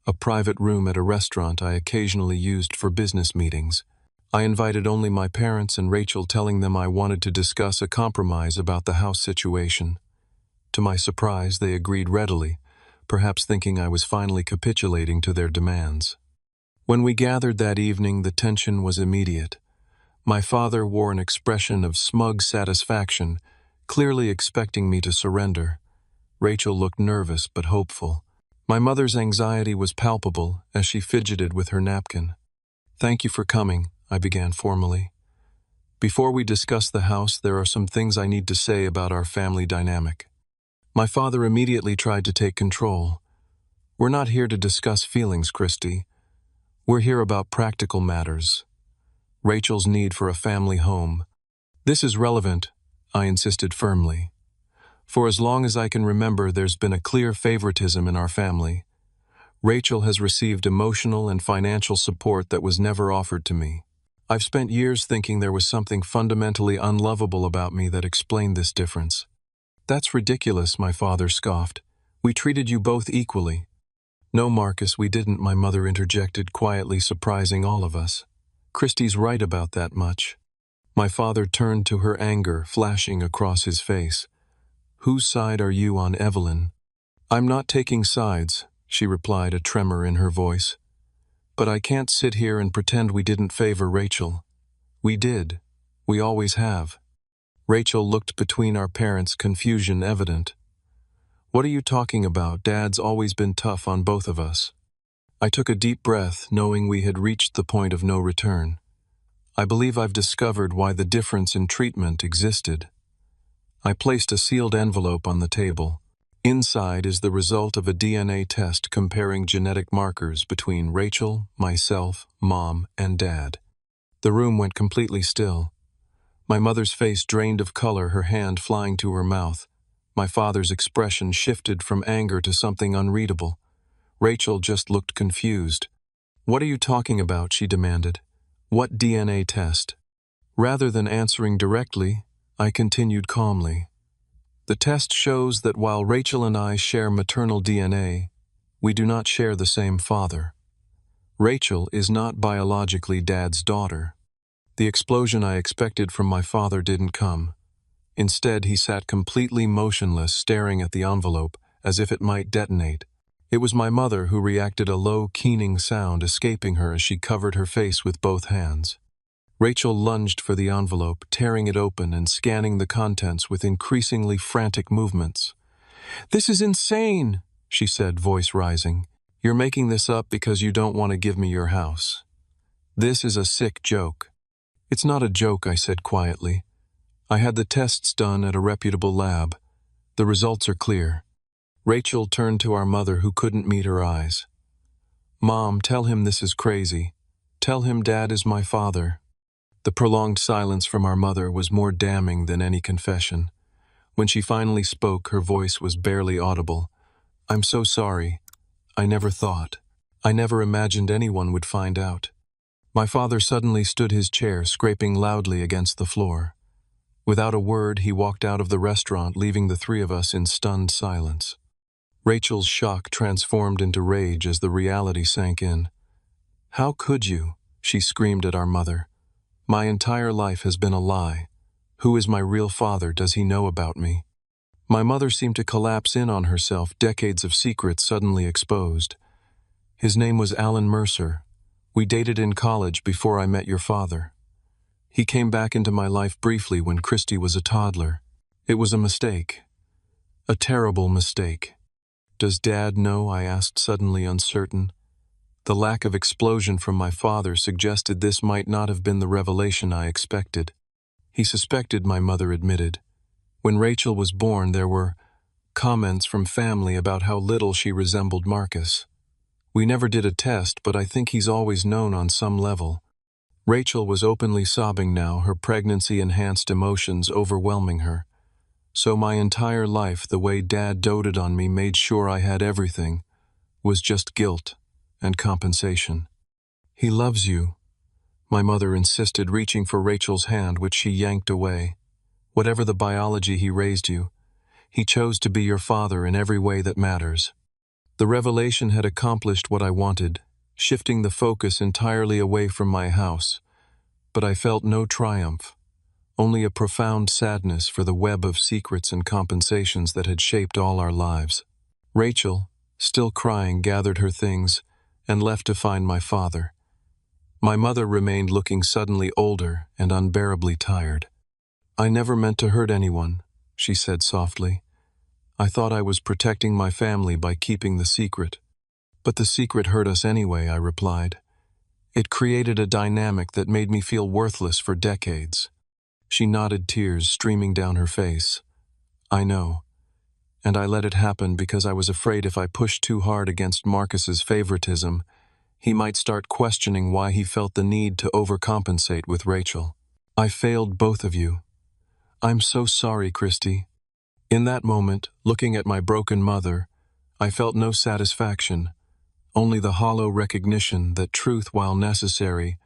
a private room at a restaurant I occasionally used for business meetings. I invited only my parents and Rachel, telling them I wanted to discuss a compromise about the house situation. To my surprise, they agreed readily, perhaps thinking I was finally capitulating to their demands. When we gathered that evening, the tension was immediate. My father wore an expression of smug satisfaction, clearly expecting me to surrender. Rachel looked nervous but hopeful. My mother's anxiety was palpable as she fidgeted with her napkin. "Thank you for coming," I began formally. "Before we discuss the house, there are some things I need to say about our family dynamic." My father immediately tried to take control. "We're not here to discuss feelings, Christy. We're here about practical matters. Rachel's need for a family home. This is relevant," I insisted firmly. "For as long as I can remember, there's been a clear favoritism in our family. Rachel has received emotional and financial support that was never offered to me. I've spent years thinking there was something fundamentally unlovable about me that explained this difference." "That's ridiculous," my father scoffed. "We treated you both equally." "No, Marcus, we didn't," my mother interjected, quietly surprising all of us. "Christy's right about that much." My father turned to her, anger flashing across his face. "Whose side are you on, Evelyn?" "I'm not taking sides," she replied, a tremor in her voice. "But I can't sit here and pretend we didn't favor Rachel. We did. We always have." Rachel looked between our parents, confusion evident. "What are you talking about? Dad's always been tough on both of us." I took a deep breath, knowing we had reached the point of no return. "I believe I've discovered why the difference in treatment existed." I placed a sealed envelope on the table. Inside is the result of a DNA test comparing genetic markers between Rachel, myself, Mom, and Dad. The room went completely still. My mother's face drained of color, her hand flying to her mouth. My father's expression shifted from anger to something unreadable. Rachel just looked confused. "What are you talking about?" she demanded. "What DNA test?" Rather than answering directly, I continued calmly. "The test shows that while Rachel and I share maternal DNA, we do not share the same father. Rachel is not biologically Dad's daughter." The explosion I expected from my father didn't come. Instead, he sat completely motionless, staring at the envelope, as if it might detonate. It was my mother who reacted, a low, keening sound escaping her as she covered her face with both hands. Rachel lunged for the envelope, tearing it open and scanning the contents with increasingly frantic movements. "This is insane," she said, voice rising. "You're making this up because you don't want to give me your house. This is a sick joke." "It's not a joke," I said quietly. "I had the tests done at a reputable lab. The results are clear." Rachel turned to our mother, who couldn't meet her eyes. "Mom, tell him this is crazy. Tell him Dad is my father." The prolonged silence from our mother was more damning than any confession. When she finally spoke, her voice was barely audible. "I'm so sorry. I never thought. I never imagined anyone would find out." My father suddenly stood his chair, scraping loudly against the floor. Without a word, he walked out of the restaurant, leaving the three of us in stunned silence. Rachel's shock transformed into rage as the reality sank in. "How could you?" she screamed at our mother. "My entire life has been a lie. Who is my real father? Does he know about me?" My mother seemed to collapse in on herself, decades of secrets suddenly exposed. "His name was Alan Mercer. We dated in college before I met your father. He came back into my life briefly when Christy was a toddler. It was a mistake. A terrible mistake." "Does Dad know?" I asked, suddenly uncertain. The lack of explosion from my father suggested this might not have been the revelation I expected. "He suspected," my mother admitted. "When Rachel was born, there were comments from family about how little she resembled Marcus. We never did a test, but I think he's always known on some level. Rachel was openly sobbing now, her pregnancy-enhanced emotions overwhelming her. So my entire life, the way Dad doted on me, made sure I had everything, was just guilt and compensation. He loves you, my mother insisted, reaching for Rachel's hand, which she yanked away. Whatever the biology he raised you, he chose to be your father in every way that matters. The revelation had accomplished what I wanted, shifting the focus entirely away from my house. But I felt no triumph, only a profound sadness for the web of secrets and compensations that had shaped all our lives. Rachel, still crying, gathered her things and left to find my father. My mother remained, looking suddenly older and unbearably tired. "I never meant to hurt anyone," she said softly. "I thought I was protecting my family by keeping the secret." "But the secret hurt us anyway," I replied. "It created a dynamic that made me feel worthless for decades." She nodded, tears streaming down her face. "I know. And I let it happen because I was afraid if I pushed too hard against Marcus's favoritism, he might start questioning why he felt the need to overcompensate with Rachel. I failed both of you. I'm so sorry, Christy." In that moment, looking at my broken mother, I felt no satisfaction, only the hollow recognition that truth, while necessary,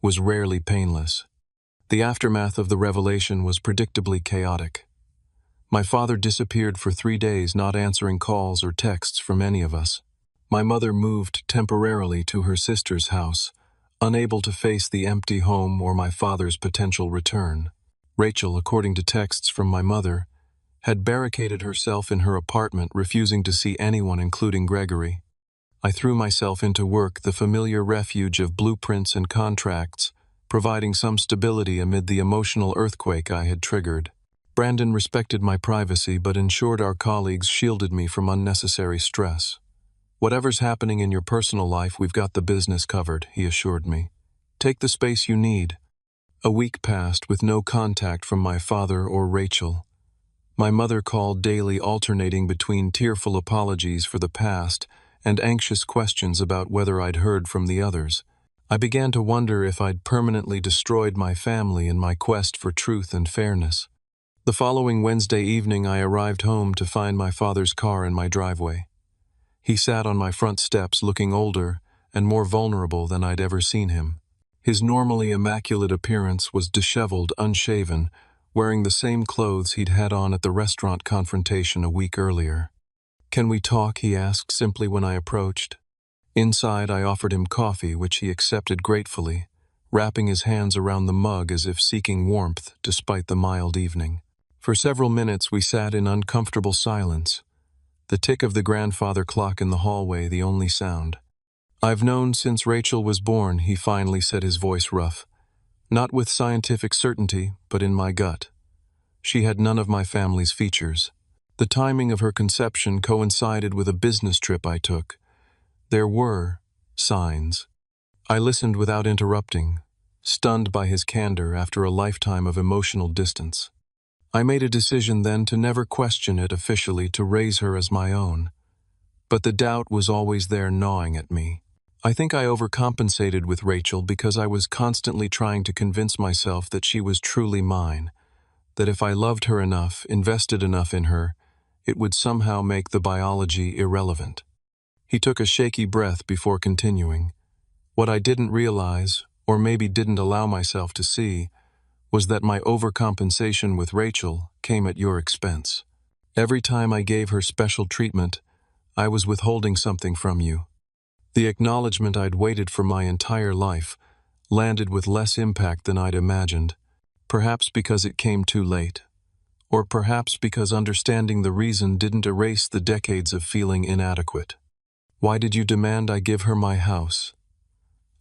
was rarely painless. The aftermath of the revelation was predictably chaotic. My father disappeared for 3 days, not answering calls or texts from any of us. My mother moved temporarily to her sister's house, unable to face the empty home or my father's potential return. Rachel, according to texts from my mother, had barricaded herself in her apartment, refusing to see anyone, including Gregory. I threw myself into work, the familiar refuge of blueprints and contracts, providing some stability amid the emotional earthquake I had triggered. Brandon respected my privacy but ensured our colleagues shielded me from unnecessary stress. "Whatever's happening in your personal life, we've got the business covered," he assured me. "Take the space you need." A week passed with no contact from my father or Rachel. My mother called daily, alternating between tearful apologies for the past and anxious questions about whether I'd heard from the others. I began to wonder if I'd permanently destroyed my family in my quest for truth and fairness. The following Wednesday evening, I arrived home to find my father's car in my driveway. He sat on my front steps, looking older and more vulnerable than I'd ever seen him. His normally immaculate appearance was disheveled, unshaven, wearing the same clothes he'd had on at the restaurant confrontation a week earlier. "Can we talk?" he asked simply when I approached. Inside, I offered him coffee, which he accepted gratefully, wrapping his hands around the mug as if seeking warmth despite the mild evening. For several minutes, we sat in uncomfortable silence, the tick of the grandfather clock in the hallway the only sound. "I've known since Rachel was born," he finally said, his voice rough. "Not with scientific certainty, but in my gut. She had none of my family's features. The timing of her conception coincided with a business trip I took. There were signs." I listened without interrupting, stunned by his candor after a lifetime of emotional distance. I made a decision then to never question it officially, to raise her as my own. But the doubt was always there, gnawing at me. I think I overcompensated with Rachel because I was constantly trying to convince myself that she was truly mine, that if I loved her enough, invested enough in her, it would somehow make the biology irrelevant. He took a shaky breath before continuing. "What I didn't realize, or maybe didn't allow myself to see, was that my overcompensation with Rachel came at your expense. Every time I gave her special treatment, I was withholding something from you. The acknowledgement I'd waited for my entire life landed with less impact than I'd imagined, perhaps because it came too late, or perhaps because understanding the reason didn't erase the decades of feeling inadequate. Why did you demand I give her my house?"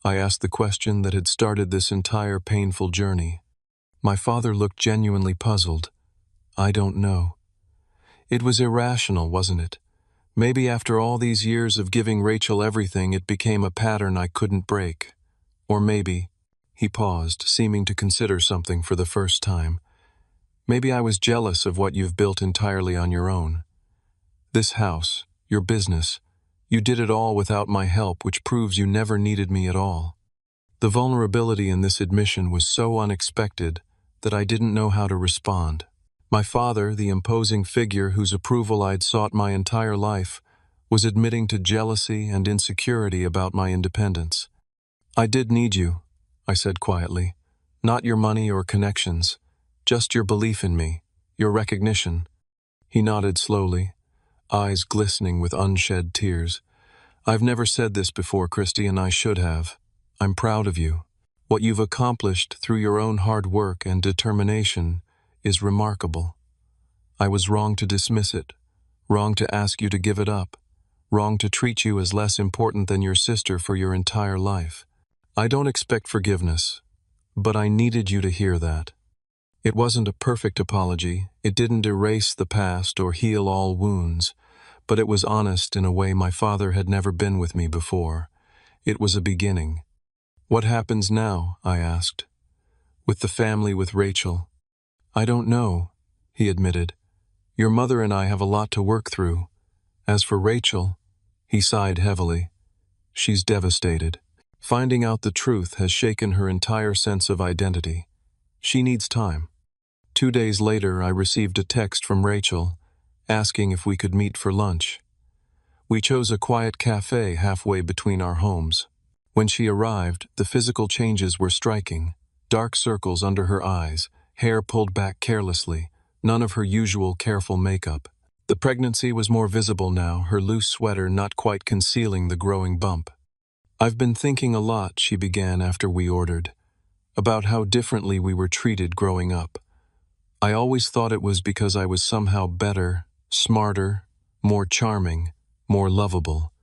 I asked the question that had started this entire painful journey. My father looked genuinely puzzled. "I don't know. It was irrational, wasn't it? Maybe after all these years of giving Rachel everything, it became a pattern I couldn't break. Or maybe," he paused, seeming to consider something for the first time, "maybe I was jealous of what you've built entirely on your own. This house, your business, You did it all without my help, which proves you never needed me at all." The vulnerability in this admission was so unexpected that I didn't know how to respond. My father, the imposing figure whose approval I'd sought my entire life, was admitting to jealousy and insecurity about my independence. "I did need you," I said quietly. "Not your money or connections, just your belief in me, your recognition." He nodded slowly, eyes glistening with unshed tears. "I've never said this before, Christy, and I should have. I'm proud of you. What you've accomplished through your own hard work and determination is remarkable. I was wrong to dismiss it, wrong to ask you to give it up, wrong to treat you as less important than your sister for your entire life. I don't expect forgiveness, but I needed you to hear that." It wasn't a perfect apology, it didn't erase the past or heal all wounds, but it was honest in a way my father had never been with me before. It was a beginning. "What happens now?" I asked. "With the family, with Rachel?" "I don't know," he admitted. "Your mother and I have a lot to work through. As for Rachel," he sighed heavily, "she's devastated. Finding out the truth has shaken her entire sense of identity. She needs time." 2 days later, I received a text from Rachel, asking if we could meet for lunch. We chose a quiet cafe halfway between our homes. When she arrived, the physical changes were striking. Dark circles under her eyes, hair pulled back carelessly, none of her usual careful makeup. The pregnancy was more visible now, her loose sweater not quite concealing the growing bump. "I've been thinking a lot," she began after we ordered, "about how differently we were treated growing up. I always thought it was because I was somehow better, smarter, more charming, more lovable.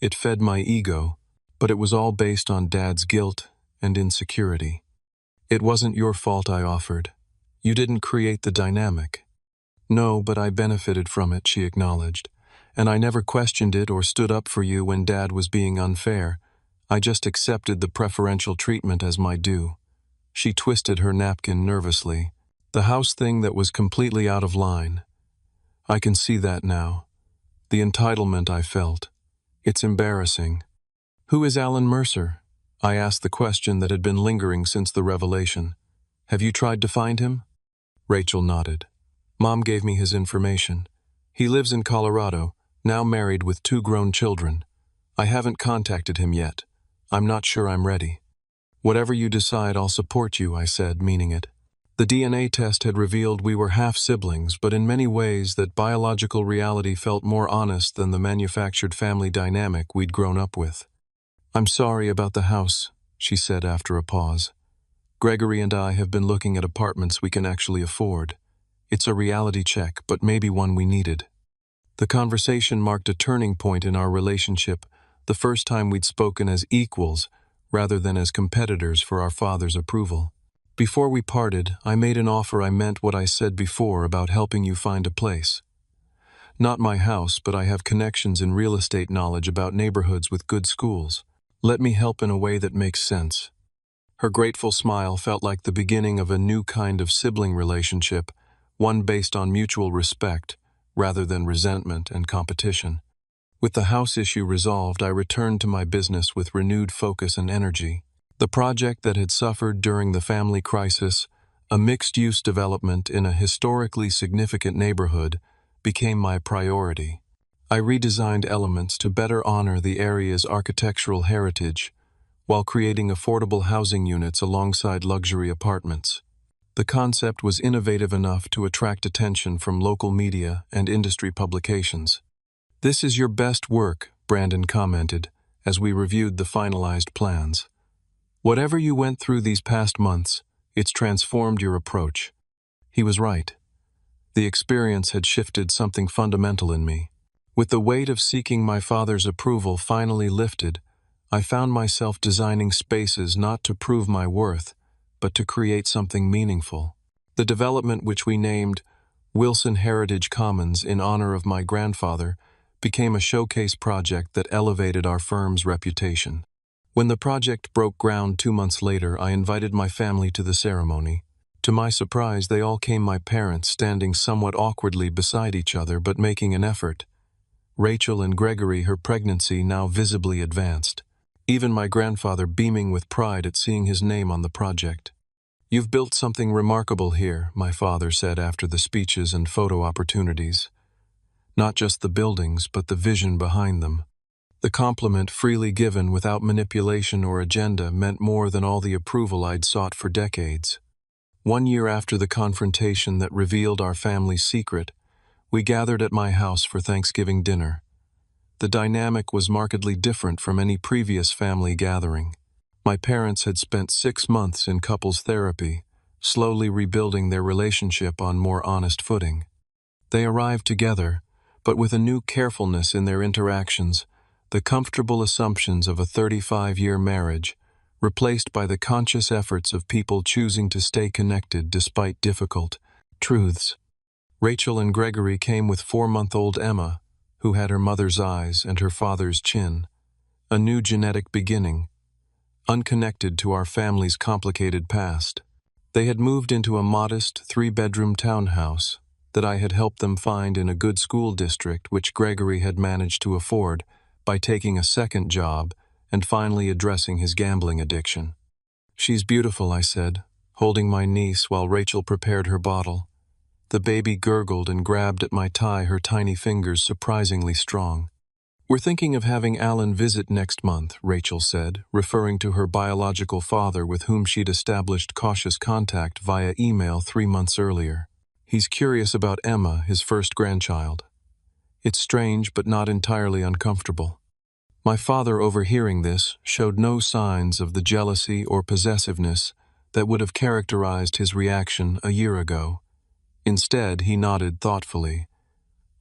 It fed my ego, but it was all based on Dad's guilt and insecurity. It wasn't your fault," I offered. "You didn't create the dynamic." "No, but I benefited from it," she acknowledged. "And I never questioned it or stood up for you when Dad was being unfair. I just accepted the preferential treatment as my due." She twisted her napkin nervously. "The house thing that was completely out of line. I can see that now. The entitlement I felt. It's embarrassing." "Who is Alan Mercer?" I asked the question that had been lingering since the revelation. "Have you tried to find him?" Rachel nodded. "Mom gave me his information. He lives in Colorado, now married with 2 grown children. I haven't contacted him yet. I'm not sure I'm ready." "Whatever you decide, I'll support you," I said, meaning it. The DNA test had revealed we were half-siblings, but in many ways that biological reality felt more honest than the manufactured family dynamic we'd grown up with. "I'm sorry about the house," she said after a pause. "Gregory and I have been looking at apartments we can actually afford. It's a reality check, but maybe one we needed." The conversation marked a turning point in our relationship, the first time we'd spoken as equals rather than as competitors for our father's approval. Before we parted, I made an offer I meant what I said before about helping you find a place. "Not my house, but I have connections in real estate knowledge about neighborhoods with good schools. Let me help in a way that makes sense." Her grateful smile felt like the beginning of a new kind of sibling relationship, one based on mutual respect rather than resentment and competition. With the house issue resolved, I returned to my business with renewed focus and energy. The project that had suffered during the family crisis, a mixed-use development in a historically significant neighborhood, became my priority. I redesigned elements to better honor the area's architectural heritage, while creating affordable housing units alongside luxury apartments. The concept was innovative enough to attract attention from local media and industry publications. "This is your best work," Brandon commented, as we reviewed the finalized plans. "Whatever you went through these past months, it's transformed your approach." He was right. The experience had shifted something fundamental in me. With the weight of seeking my father's approval finally lifted, I found myself designing spaces not to prove my worth, but to create something meaningful. The development, which we named Wilson Heritage Commons in honor of my grandfather, became a showcase project that elevated our firm's reputation. When the project broke ground 2 months later, I invited my family to the ceremony. To my surprise, they all came, my parents standing somewhat awkwardly beside each other but making an effort. Rachel and Gregory, her pregnancy now visibly advanced. Even my grandfather beaming with pride at seeing his name on the project. "You've built something remarkable here," my father said after the speeches and photo opportunities. "Not just the buildings, but the vision behind them." The compliment, freely given without manipulation or agenda, meant more than all the approval I'd sought for decades. 1 year after the confrontation that revealed our family's secret, we gathered at my house for Thanksgiving dinner. The dynamic was markedly different from any previous family gathering. My parents had spent 6 months in couples therapy, slowly rebuilding their relationship on more honest footing. They arrived together, but with a new carefulness in their interactions, the comfortable assumptions of a 35-year marriage, replaced by the conscious efforts of people choosing to stay connected despite difficult truths. Rachel and Gregory came with 4-month-old Emma, who had her mother's eyes and her father's chin. A new genetic beginning, unconnected to our family's complicated past. They had moved into a modest 3-bedroom townhouse that I had helped them find in a good school district, which Gregory had managed to afford by taking a second job and finally addressing his gambling addiction. "She's beautiful," I said, holding my niece while Rachel prepared her bottle. The baby gurgled and grabbed at my tie, her tiny fingers surprisingly strong. "We're thinking of having Alan visit next month," Rachel said, referring to her biological father with whom she'd established cautious contact via email 3 months earlier. "He's curious about Emma, his first grandchild." It's strange, but not entirely uncomfortable. My father, overhearing this, showed no signs of the jealousy or possessiveness that would have characterized his reaction a year ago. Instead, he nodded thoughtfully.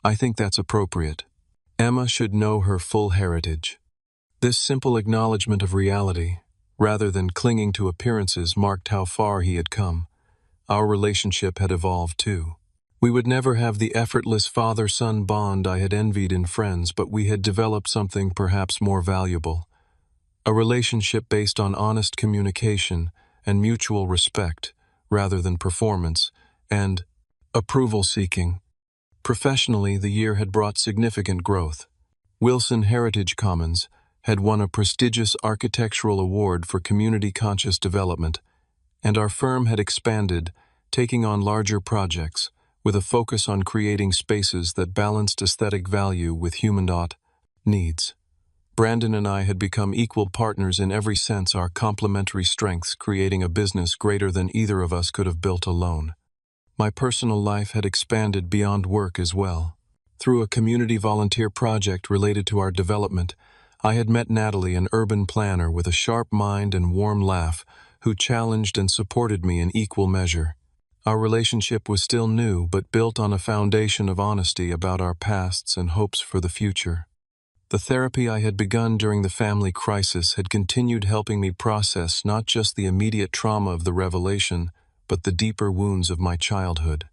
"I think that's appropriate. Emma should know her full heritage." This simple acknowledgement of reality, rather than clinging to appearances, marked how far he had come. Our relationship had evolved too. We would never have the effortless father-son bond I had envied in friends, but we had developed something perhaps more valuable. A relationship based on honest communication and mutual respect, rather than performance and approval-seeking. Professionally, the year had brought significant growth. Wilson Heritage Commons had won a prestigious architectural award for community-conscious development, and our firm had expanded, taking on larger projects, with a focus on creating spaces that balanced aesthetic value with human needs. Brandon and I had become equal partners in every sense, our complementary strengths creating a business greater than either of us could have built alone. My personal life had expanded beyond work as well. Through a community volunteer project related to our development, I had met Natalie, an urban planner with a sharp mind and warm laugh, who challenged and supported me in equal measure. Our relationship was still new, but built on a foundation of honesty about our pasts and hopes for the future. The therapy I had begun during the family crisis had continued, helping me process not just the immediate trauma of the revelation, but the deeper wounds of my childhood.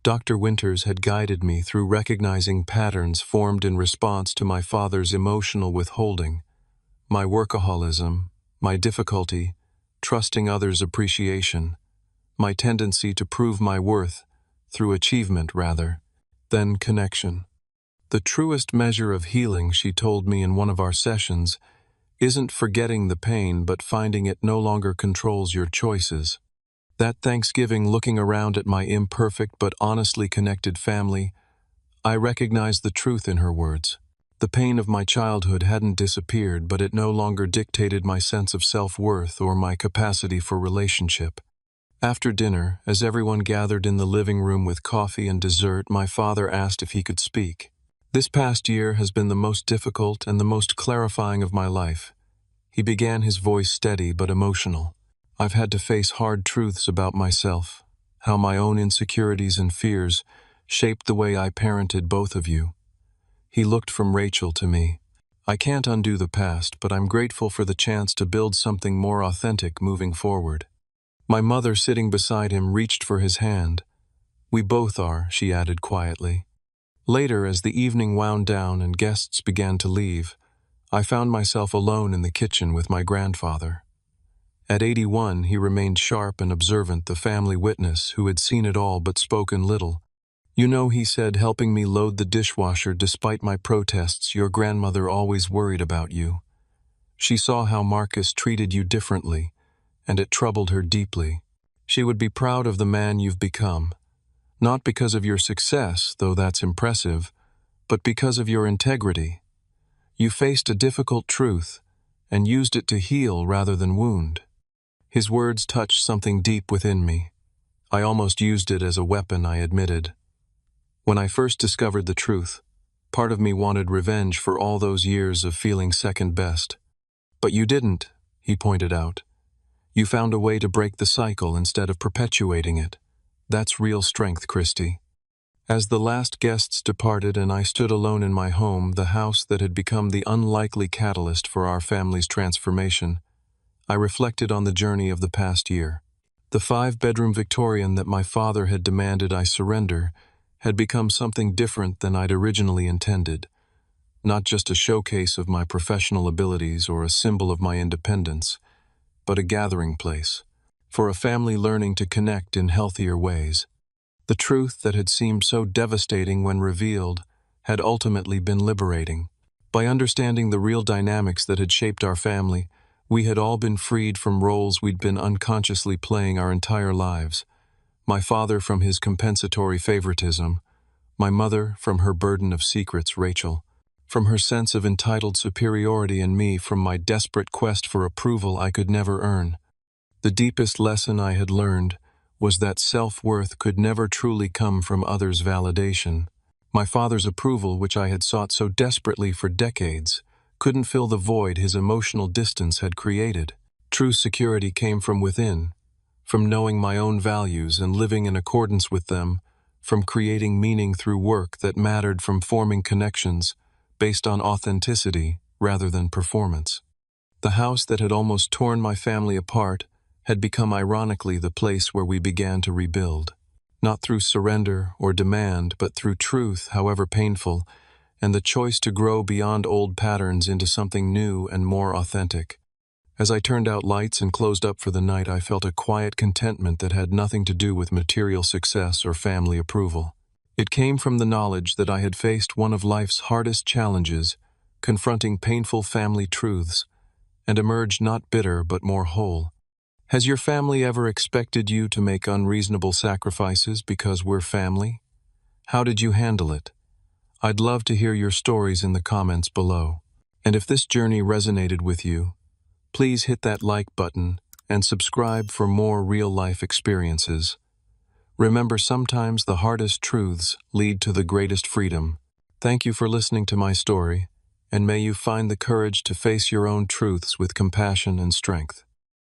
Dr. Winters had guided me through recognizing patterns formed in response to my father's emotional withholding, my workaholism, my difficulty trusting others' appreciation, my tendency to prove my worth through achievement rather than connection. The truest measure of healing, she told me in one of our sessions, isn't forgetting the pain but finding it no longer controls your choices. That Thanksgiving, looking around at my imperfect but honestly connected family, I recognized the truth in her words. The pain of my childhood hadn't disappeared, but it no longer dictated my sense of self-worth or my capacity for relationship. After dinner, as everyone gathered in the living room with coffee and dessert, my father asked if he could speak. "This past year has been the most difficult and the most clarifying of my life." He began, his voice steady but emotional. "I've had to face hard truths about myself, how my own insecurities and fears shaped the way I parented both of you." He looked from Rachel to me. "I can't undo the past, but I'm grateful for the chance to build something more authentic moving forward." My mother, sitting beside him, reached for his hand. "We both are," she added quietly. Later, as the evening wound down and guests began to leave, I found myself alone in the kitchen with my grandfather. At 81, he remained sharp and observant, the family witness who had seen it all but spoken little. You know, he said, helping me load the dishwasher despite my protests, your grandmother always worried about you. She saw how Marcus treated you differently, and it troubled her deeply. She would be proud of the man you've become, not because of your success, though that's impressive, but because of your integrity. You faced a difficult truth and used it to heal rather than wound. His words touched something deep within me. I almost used it as a weapon, I admitted. When I first discovered the truth, part of me wanted revenge for all those years of feeling second best. But you didn't, he pointed out. You found a way to break the cycle instead of perpetuating it. That's real strength, Christy. As the last guests departed and I stood alone in my home, the house that had become the unlikely catalyst for our family's transformation, I reflected on the journey of the past year. The 5-bedroom Victorian that my father had demanded I surrender had become something different than I'd originally intended. Not just a showcase of my professional abilities or a symbol of my independence, but a gathering place for a family learning to connect in healthier ways. The truth that had seemed so devastating when revealed had ultimately been liberating. By understanding the real dynamics that had shaped our family, we had all been freed from roles we'd been unconsciously playing our entire lives. My father from his compensatory favoritism, my mother from her burden of secrets, Rachel, from her sense of entitled superiority, and me from my desperate quest for approval I could never earn. The deepest lesson I had learned was that self-worth could never truly come from others' validation. My father's approval, which I had sought so desperately for decades, couldn't fill the void his emotional distance had created. True security came from within, from knowing my own values and living in accordance with them, from creating meaning through work that mattered, from forming connections based on authenticity rather than performance. The house that had almost torn my family apart had become ironically the place where we began to rebuild, not through surrender or demand, but through truth, however painful, and the choice to grow beyond old patterns into something new and more authentic. As I turned out lights and closed up for the night, I felt a quiet contentment that had nothing to do with material success or family approval. It came from the knowledge that I had faced one of life's hardest challenges, confronting painful family truths, and emerged not bitter but more whole. Has your family ever expected you to make unreasonable sacrifices because we're family? How did you handle it? I'd love to hear your stories in the comments below. And if this journey resonated with you, please hit that like button and subscribe for more real-life experiences. Remember, sometimes the hardest truths lead to the greatest freedom. Thank you for listening to my story, and may you find the courage to face your own truths with compassion and strength.